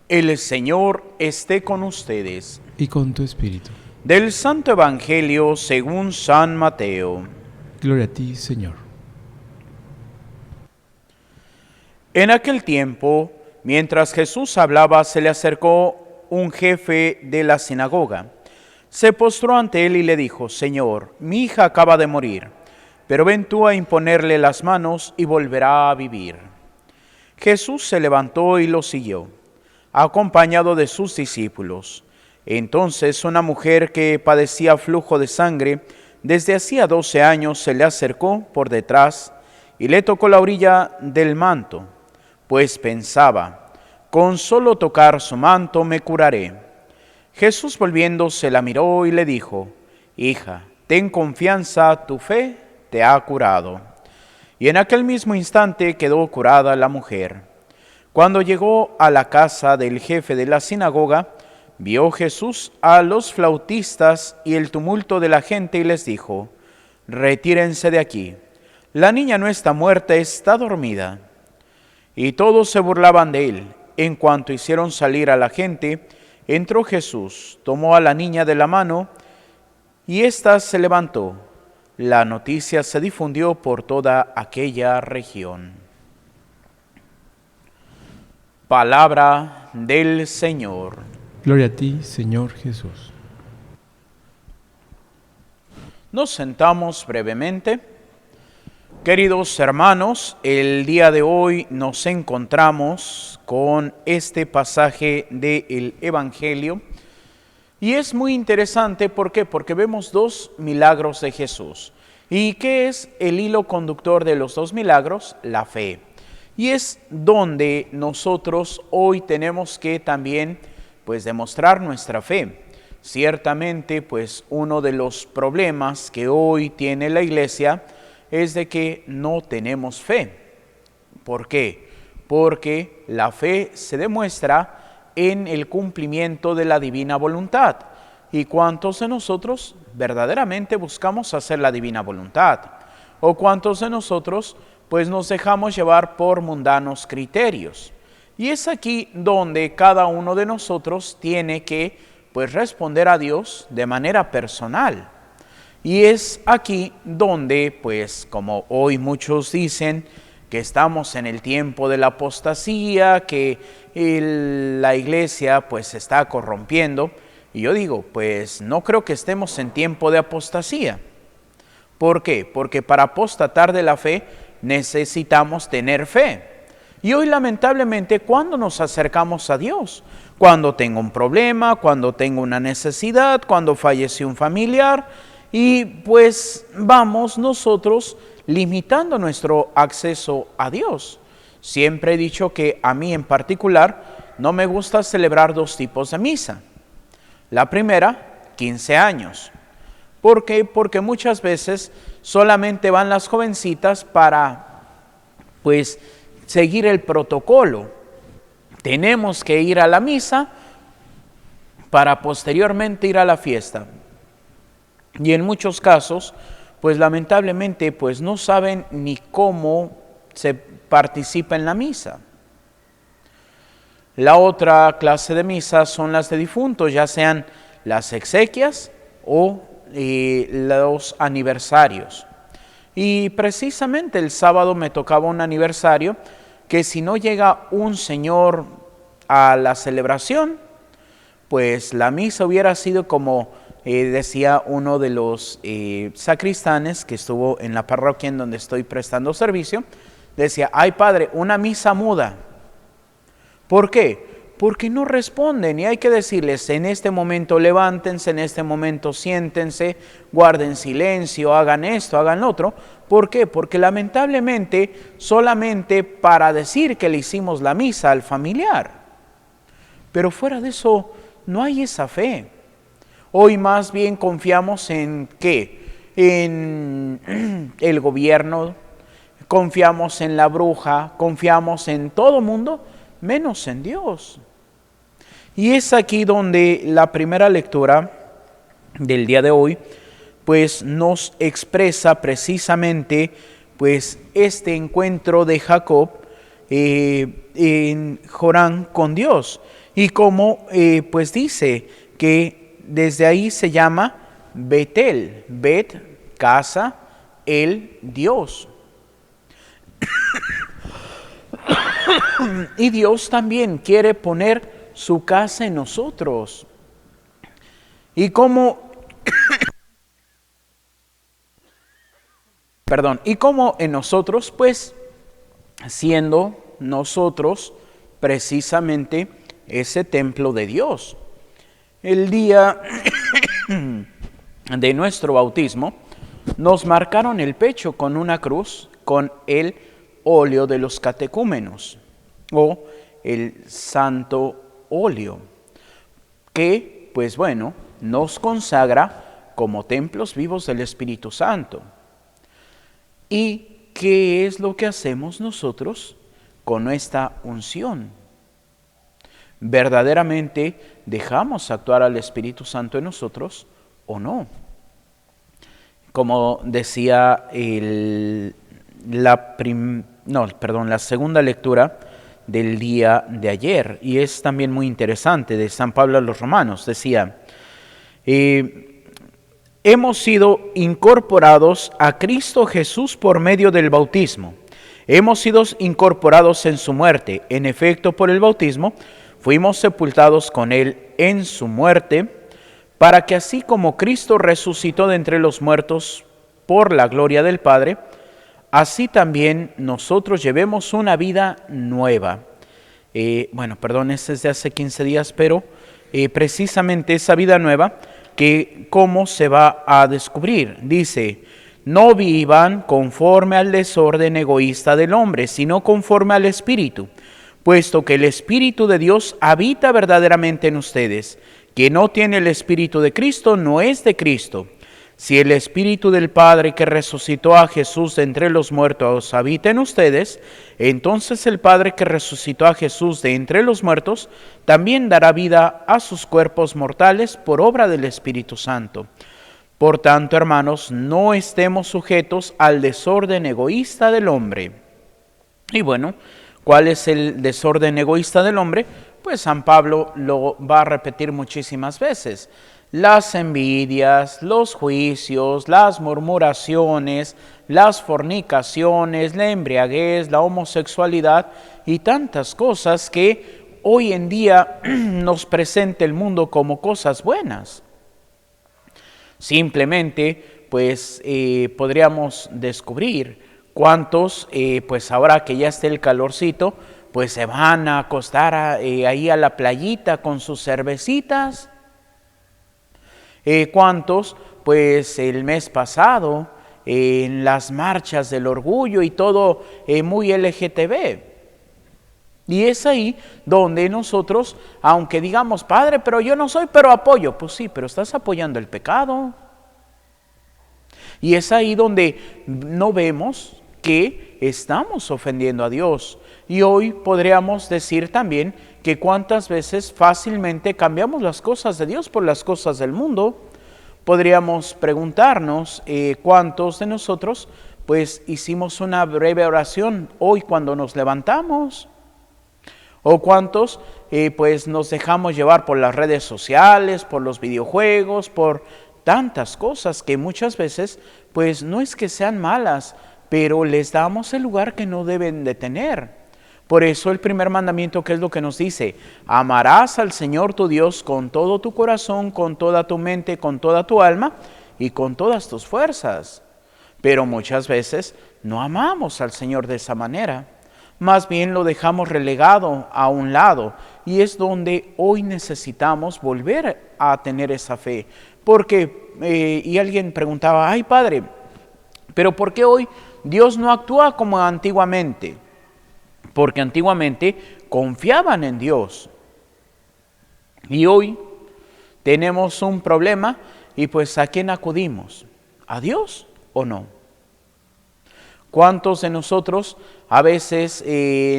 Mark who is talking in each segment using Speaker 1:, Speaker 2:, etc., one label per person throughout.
Speaker 1: El Señor esté con ustedes.
Speaker 2: Y con tu espíritu.
Speaker 1: Del Santo Evangelio según San Mateo.
Speaker 2: Gloria a ti, Señor.
Speaker 1: En aquel tiempo, mientras Jesús hablaba, se le acercó un jefe de la sinagoga. Se postró ante él y le dijo: Señor, mi hija acaba de morir, pero ven tú a imponerle las manos y volverá a vivir. Jesús se levantó y lo siguió, acompañado de sus discípulos. Entonces una mujer que padecía flujo de sangre desde hacía 12 años se le acercó por detrás y le tocó la orilla del manto, pues pensaba: con solo tocar su manto me curaré. Jesús volviéndose la miró y le dijo: Hija, ten confianza, tu fe te ha curado. Y en aquel mismo instante quedó curada la mujer. Cuando llegó a la casa del jefe de la sinagoga, vio Jesús a los flautistas y el tumulto de la gente y les dijo: Retírense de aquí, la niña no está muerta, está dormida. Y todos se burlaban de él. En cuanto hicieron salir a la gente, entró Jesús, tomó a la niña de la mano y ésta se levantó. La noticia se difundió por toda aquella región. Palabra del Señor.
Speaker 2: Gloria a ti, Señor Jesús.
Speaker 1: Nos sentamos brevemente. Queridos hermanos, el día de hoy nos encontramos con este pasaje del Evangelio y es muy interesante. ¿Por qué? Porque vemos dos milagros de Jesús. ¿Y qué es el hilo conductor de los dos milagros? La fe. Y es donde nosotros hoy tenemos que también demostrar nuestra fe. Ciertamente, uno de los problemas que hoy tiene la Iglesia es de que no tenemos fe. ¿Por qué? Porque la fe se demuestra en el cumplimiento de la divina voluntad. ¿Y cuántos de nosotros verdaderamente buscamos hacer la divina voluntad? ¿O cuántos de nosotros nos dejamos llevar por mundanos criterios? Y es aquí donde cada uno de nosotros tiene que responder a Dios de manera personal. Y es aquí donde, como hoy muchos dicen, que estamos en el tiempo de la apostasía, que la iglesia se está corrompiendo. Y yo digo, no creo que estemos en tiempo de apostasía. ¿Por qué? Porque para apostatar de la fe necesitamos tener fe. Y hoy lamentablemente, ¿cuándo nos acercamos a Dios? Cuando tengo un problema, cuando tengo una necesidad, cuando falleció un familiar. Y vamos nosotros limitando nuestro acceso a Dios. Siempre he dicho que a mí en particular no me gusta celebrar dos tipos de misa. La primera, 15 años. ¿Por qué? Porque muchas veces solamente van las jovencitas para seguir el protocolo. Tenemos que ir a la misa para posteriormente ir a la fiesta. Y en muchos casos, lamentablemente, no saben ni cómo se participa en la misa. La otra clase de misas son las de difuntos, ya sean las exequias o los aniversarios. Y precisamente el sábado me tocaba un aniversario que si no llega un señor a la celebración, la misa hubiera sido como decía uno de los sacristanes que estuvo en la parroquia en donde estoy prestando servicio, decía: ay padre, una misa muda. ¿Por qué? Porque no responden y hay que decirles: en este momento levántense, en este momento siéntense, guarden silencio, hagan esto, hagan lo otro. ¿Por qué? Porque lamentablemente solamente para decir que le hicimos la misa al familiar. Pero fuera de eso no hay esa fe. Hoy más bien confiamos en ¿qué? En el gobierno, confiamos en la bruja, confiamos en todo mundo, menos en Dios. Y es aquí donde la primera lectura del día de hoy, nos expresa precisamente, este encuentro de Jacob, en Jorán con Dios. Y como pues dice que desde ahí se llama Betel, Bet, casa, el Dios. Y Dios también quiere poner su casa en nosotros. Y como, y como en nosotros, pues, siendo nosotros precisamente ese templo de Dios. El día de nuestro bautismo nos marcaron el pecho con una cruz con el óleo de los catecúmenos o el santo óleo, que pues bueno, nos consagra como templos vivos del Espíritu Santo. ¿Y qué es lo que hacemos nosotros con esta unción? ¿Verdaderamente dejamos actuar al Espíritu Santo en nosotros o no? Como decía la segunda lectura del día de ayer, y es también muy interesante, de San Pablo a los Romanos, decía, hemos sido incorporados a Cristo Jesús por medio del bautismo. Hemos sido incorporados en su muerte. En efecto, por el bautismo, fuimos sepultados con Él en su muerte, para que así como Cristo resucitó de entre los muertos por la gloria del Padre, así también nosotros llevemos una vida nueva. Este es de hace 15 días, pero precisamente esa vida nueva, que cómo se va a descubrir. Dice, no vivan conforme al desorden egoísta del hombre, sino conforme al Espíritu, puesto que el Espíritu de Dios habita verdaderamente en ustedes. Quien no tiene el Espíritu de Cristo no es de Cristo. Si el Espíritu del Padre que resucitó a Jesús de entre los muertos habita en ustedes, entonces el Padre que resucitó a Jesús de entre los muertos también dará vida a sus cuerpos mortales por obra del Espíritu Santo. Por tanto, hermanos, no estemos sujetos al desorden egoísta del hombre. Y bueno, ¿cuál es el desorden egoísta del hombre? Pues San Pablo lo va a repetir muchísimas veces. Las envidias, los juicios, las murmuraciones, las fornicaciones, la embriaguez, la homosexualidad y tantas cosas que hoy en día nos presenta el mundo como cosas buenas. Simplemente, pues, podríamos descubrir cuántos, pues ahora que ya esté el calorcito, pues se van a acostar ahí a la playita con sus cervecitas. ¿Cuántos, pues el mes pasado, en las marchas del orgullo y todo muy LGTB? Y es ahí donde nosotros, aunque digamos, Padre, pero yo no soy, pero apoyo. Pues sí, pero estás apoyando el pecado. Y es ahí donde no vemos que estamos ofendiendo a Dios. Y hoy podríamos decir también que cuántas veces fácilmente cambiamos las cosas de Dios por las cosas del mundo. Podríamos preguntarnos cuántos de nosotros pues hicimos una breve oración hoy cuando nos levantamos. O cuántos pues nos dejamos llevar por las redes sociales, por los videojuegos, por tantas cosas que muchas veces pues no es que sean malas, pero les damos el lugar que no deben de tener. Por eso el primer mandamiento, ¿qué es lo que nos dice? Amarás al Señor tu Dios con todo tu corazón, con toda tu mente, con toda tu alma y con todas tus fuerzas. Pero muchas veces no amamos al Señor de esa manera. Más bien lo dejamos relegado a un lado. Y es donde hoy necesitamos volver a tener esa fe. Porque, y alguien preguntaba, ay Padre, pero ¿por qué hoy Dios no actúa como antiguamente? Porque antiguamente confiaban en Dios. Y hoy tenemos un problema y pues ¿a quién acudimos? ¿A Dios o no? ¿Cuántos de nosotros a veces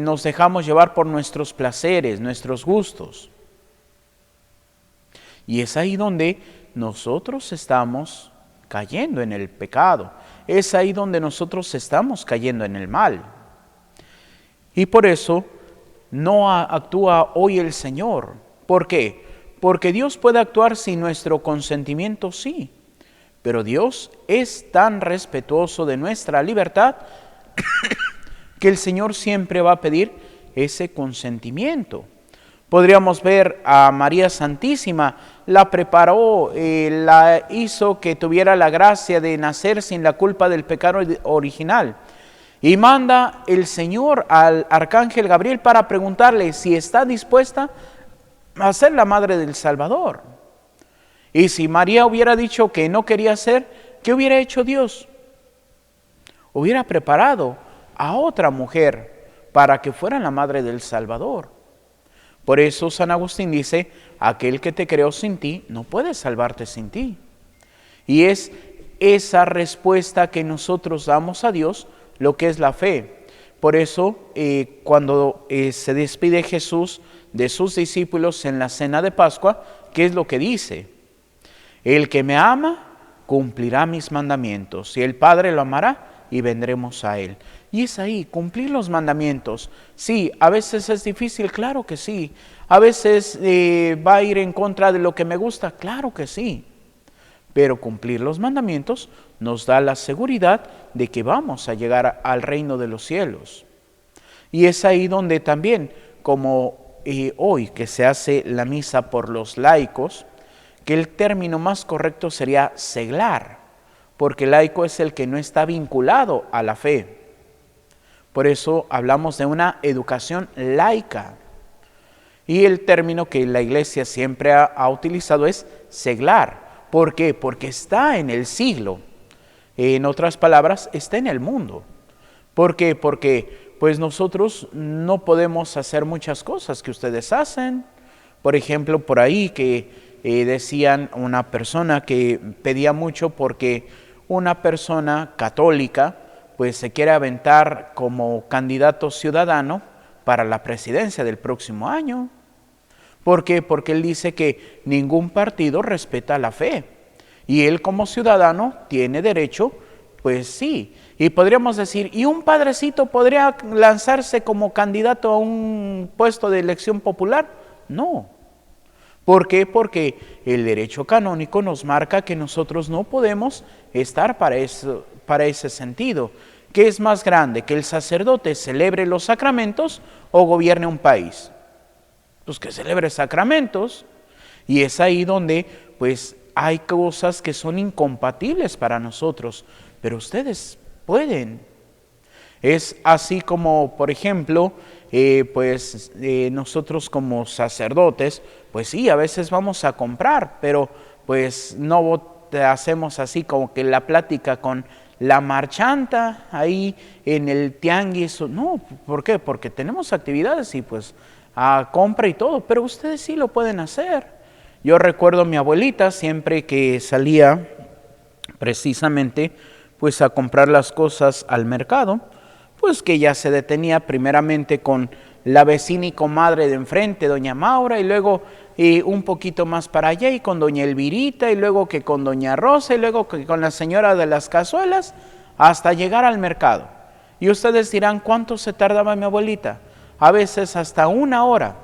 Speaker 1: nos dejamos llevar por nuestros placeres, nuestros gustos? Y es ahí donde nosotros estamos cayendo en el pecado. Es ahí donde nosotros estamos cayendo en el mal. Y por eso no actúa hoy el Señor. ¿Por qué? Porque Dios puede actuar sin nuestro consentimiento, sí. Pero Dios es tan respetuoso de nuestra libertad que el Señor siempre va a pedir ese consentimiento. Podríamos ver a María Santísima, la preparó, la hizo que tuviera la gracia de nacer sin la culpa del pecado original. Y manda el Señor al arcángel Gabriel para preguntarle si está dispuesta a ser la madre del Salvador. Y si María hubiera dicho que no quería ser, ¿qué hubiera hecho Dios? Hubiera preparado a otra mujer para que fuera la madre del Salvador. Por eso San Agustín dice, aquel que te creó sin ti no puede salvarte sin ti. Y es esa respuesta que nosotros damos a Dios lo que es la fe. Por eso cuando se despide Jesús de sus discípulos en la cena de Pascua, ¿qué es lo que dice? El que me ama cumplirá mis mandamientos y el Padre lo amará y vendremos a Él. Y es ahí, cumplir los mandamientos. Sí, a veces es difícil, claro que sí. A veces va a ir en contra de lo que me gusta, claro que sí. Pero cumplir los mandamientos nos da la seguridad de que vamos a llegar al reino de los cielos. Y es ahí donde también, como hoy que se hace la misa por los laicos, que el término más correcto sería seglar, porque laico es el que no está vinculado a la fe. Por eso hablamos de una educación laica. Y el término que la Iglesia siempre ha utilizado es seglar. ¿Por qué? Porque está en el siglo. En otras palabras, está en el mundo. ¿Por qué? Porque pues nosotros no podemos hacer muchas cosas que ustedes hacen. Por ejemplo, por ahí que decían una persona que pedía mucho porque una persona católica pues se quiere aventar como candidato ciudadano para la presidencia del próximo año. ¿Por qué? Porque él dice que ningún partido respeta la fe. Y él como ciudadano tiene derecho, pues sí. Y podríamos decir, ¿y un padrecito podría lanzarse como candidato a un puesto de elección popular? No. ¿Por qué? Porque el derecho canónico nos marca que nosotros no podemos estar para ese sentido. ¿Qué es más grande? ¿Que el sacerdote celebre los sacramentos o gobierne un país? Pues que celebre sacramentos. Y es ahí donde pues hay cosas que son incompatibles para nosotros, pero ustedes pueden. Es así como, por ejemplo, nosotros como sacerdotes, pues sí, a veces vamos a comprar, pero pues no hacemos así como que la plática con la marchanta ahí en el tianguis. No, ¿por qué? Porque tenemos actividades y pues compra y todo, pero ustedes sí lo pueden hacer. Yo recuerdo a mi abuelita siempre que salía precisamente pues a comprar las cosas al mercado, pues que ya se detenía primeramente con la vecina y comadre de enfrente, doña Maura, y luego un poquito más para allá y con doña Elvirita, y luego que con doña Rosa, y luego que con la señora de las cazuelas, hasta llegar al mercado. Y ustedes dirán, ¿cuánto se tardaba mi abuelita? A veces hasta 1 hora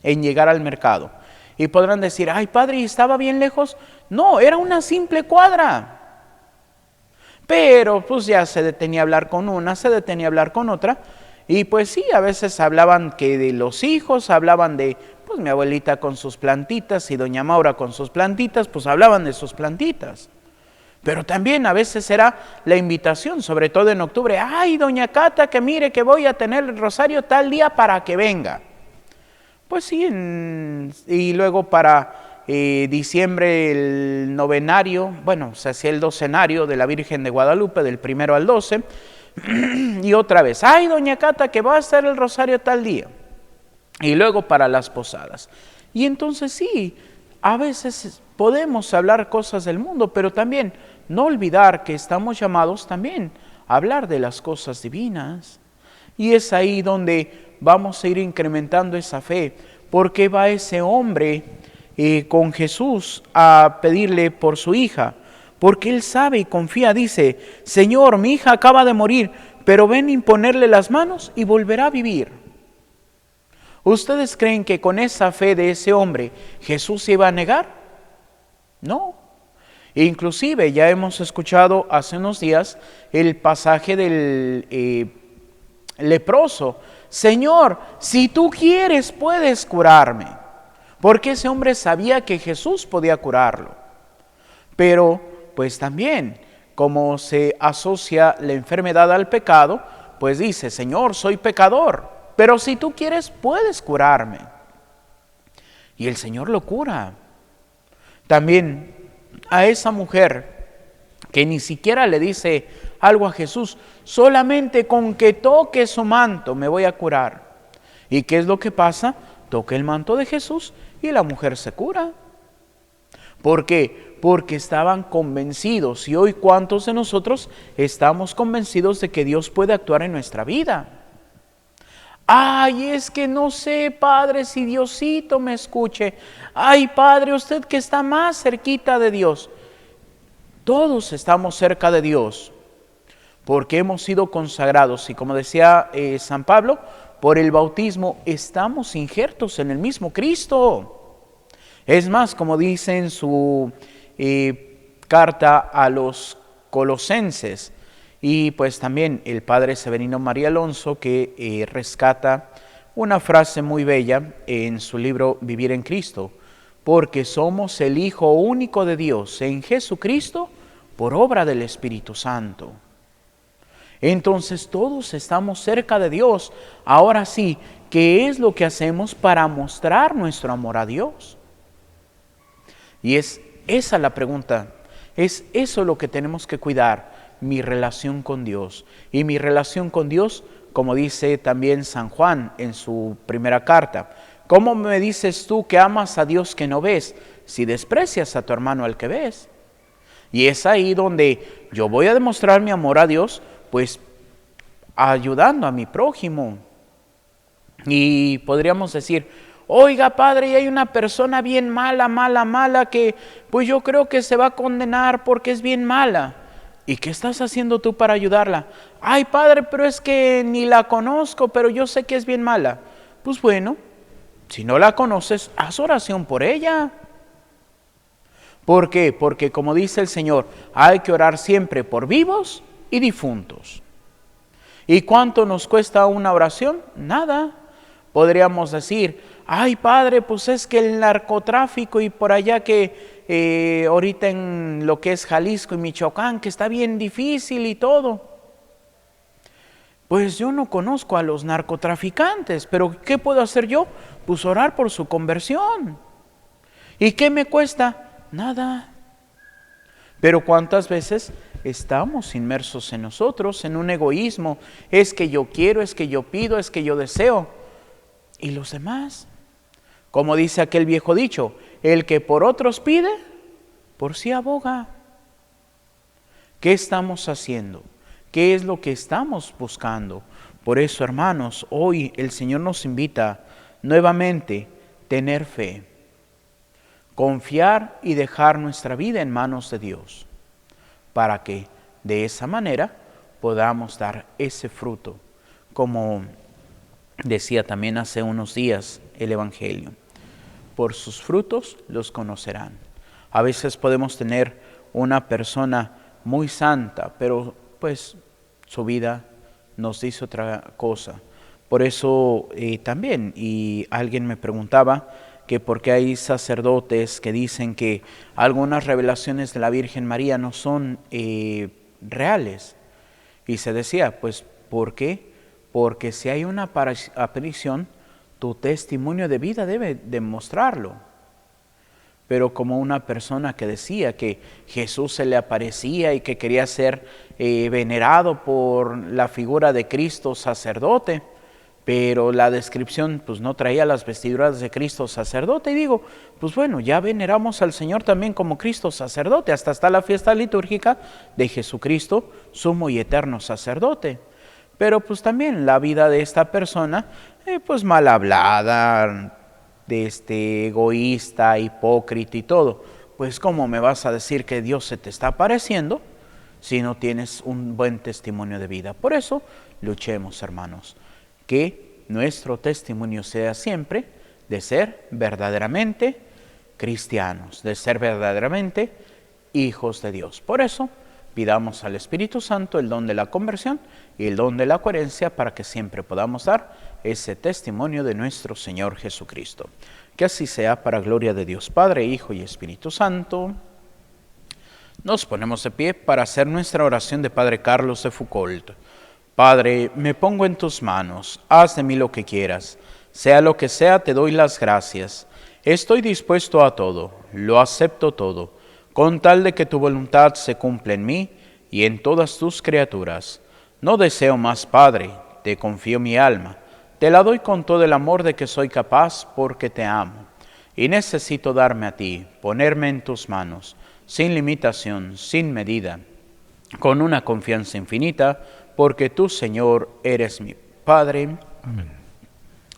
Speaker 1: en llegar al mercado. Y podrán decir, ay padre, ¿estaba bien lejos? No, era una simple cuadra. Pero pues ya se detenía a hablar con una, se detenía a hablar con otra. Y pues sí, a veces hablaban que de los hijos, hablaban de pues mi abuelita con sus plantitas y doña Maura con sus plantitas, pues hablaban de sus plantitas. Pero también a veces era la invitación, sobre todo en octubre, ay doña Cata, que mire que voy a tener el rosario tal día para que venga. Pues sí, y luego para diciembre el novenario, bueno, se hacía el docenario de la Virgen de Guadalupe del 1 al 12, y otra vez, ay doña Cata, que va a hacer el rosario tal día. Y luego para las posadas. Y entonces sí, a veces podemos hablar cosas del mundo, pero también no olvidar que estamos llamados también a hablar de las cosas divinas. Y es ahí donde vamos a ir incrementando esa fe. Porque va ese hombre con Jesús a pedirle por su hija. Porque él sabe y confía, dice, Señor, mi hija acaba de morir, pero ven imponerle las manos y volverá a vivir. ¿Ustedes creen que con esa fe de ese hombre Jesús se iba a negar? No. Inclusive ya hemos escuchado hace unos días el pasaje del leproso. Señor, si tú quieres puedes curarme. Porque ese hombre sabía que Jesús podía curarlo. Pero pues también, como se asocia la enfermedad al pecado, pues dice, Señor, soy pecador, pero si tú quieres puedes curarme. Y el Señor lo cura. También a esa mujer que ni siquiera le dice algo a Jesús, solamente con que toque su manto me voy a curar. ¿Y qué es lo que pasa? Toca el manto de Jesús y la mujer se cura. ¿Por qué? Porque estaban convencidos. Y hoy, ¿cuántos de nosotros estamos convencidos de que Dios puede actuar en nuestra vida? Ay, es que no sé, Padre, si Diosito me escuche. Ay, Padre, usted que está más cerquita de Dios. Todos estamos cerca de Dios porque hemos sido consagrados. Y como decía San Pablo, por el bautismo estamos injertos en el mismo Cristo. Es más, como dice en su carta a los Colosenses, y pues también el padre Severino María Alonso, que rescata una frase muy bella en su libro Vivir en Cristo, porque somos el Hijo único de Dios en Jesucristo por obra del Espíritu Santo. Entonces todos estamos cerca de Dios. Ahora sí, ¿qué es lo que hacemos para mostrar nuestro amor a Dios? Y es esa la pregunta, es eso lo que tenemos que cuidar, mi relación con Dios. Y mi relación con Dios, como dice también San Juan en su primera carta, ¿cómo me dices tú que amas a Dios que no ves, si desprecias a tu hermano al que ves? Y es ahí donde yo voy a demostrar mi amor a Dios, pues ayudando a mi prójimo. Y podríamos decir, oiga, Padre, y hay una persona bien mala, que pues yo creo que se va a condenar porque es bien mala. ¿Y qué estás haciendo tú para ayudarla? Ay, Padre, pero es que ni la conozco, pero yo sé que es bien mala. Pues bueno, si no la conoces, haz oración por ella. ¿Por qué? Porque como dice el Señor, hay que orar siempre por vivos y difuntos. ¿Y cuánto nos cuesta una oración? Nada. Podríamos decir, ay, Padre, pues es que el narcotráfico y por allá que ahorita en lo que es Jalisco y Michoacán, que está bien difícil y todo. Pues yo no conozco a los narcotraficantes, pero ¿qué puedo hacer yo? Pues orar por su conversión. ¿Y qué me cuesta? Nada. Pero ¿cuántas veces estamos inmersos en nosotros, en un egoísmo? Es que yo quiero, es que yo pido, es que yo deseo. ¿Y los demás? Como dice aquel viejo dicho, el que por otros pide, por sí aboga. ¿Qué estamos haciendo? ¿Qué es lo que estamos buscando? Por eso, hermanos, hoy el Señor nos invita nuevamente a tener fe, confiar y dejar nuestra vida en manos de Dios, para que de esa manera podamos dar ese fruto, como decía también hace unos días el Evangelio. Por sus frutos los conocerán. A veces podemos tener una persona muy santa, pero pues su vida nos dice otra cosa. Por eso también, y alguien me preguntaba que por qué hay sacerdotes que dicen que algunas revelaciones de la Virgen María no son reales. Y se decía, pues, ¿por qué? Porque si hay una aparición, tu testimonio de vida debe demostrarlo. Pero como una persona que decía que Jesús se le aparecía y que quería ser venerado por la figura de Cristo sacerdote, pero la descripción pues no traía las vestiduras de Cristo sacerdote, y digo, pues bueno, ya veneramos al Señor también como Cristo sacerdote, hasta está la fiesta litúrgica de Jesucristo, sumo y eterno sacerdote. Pero pues también la vida de esta persona, pues mal hablada, egoísta, hipócrita y todo. Pues ¿cómo me vas a decir que Dios se te está apareciendo si no tienes un buen testimonio de vida. Por eso, luchemos, hermanos, que nuestro testimonio sea siempre de ser verdaderamente cristianos, de ser verdaderamente hijos de Dios. Por eso, pidamos al Espíritu Santo el don de la conversión y el don de la coherencia para que siempre podamos dar ese testimonio de nuestro Señor Jesucristo. Que así sea, para gloria de Dios Padre, Hijo y Espíritu Santo. Nos ponemos de pie para hacer nuestra oración de Padre Carlos de Foucault. Padre, me pongo en tus manos, haz de mí lo que quieras. Sea lo que sea, te doy las gracias. Estoy dispuesto a todo, lo acepto todo, con tal de que tu voluntad se cumpla en mí y en todas tus criaturas. No deseo más, Padre, te confío mi alma. Te la doy con todo el amor de que soy capaz porque te amo. Y necesito darme a ti, ponerme en tus manos, sin limitación, sin medida, con una confianza infinita, porque tú, Señor, eres mi Padre.
Speaker 2: Amén.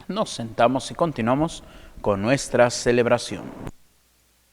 Speaker 1: Nos sentamos y continuamos con nuestra celebración.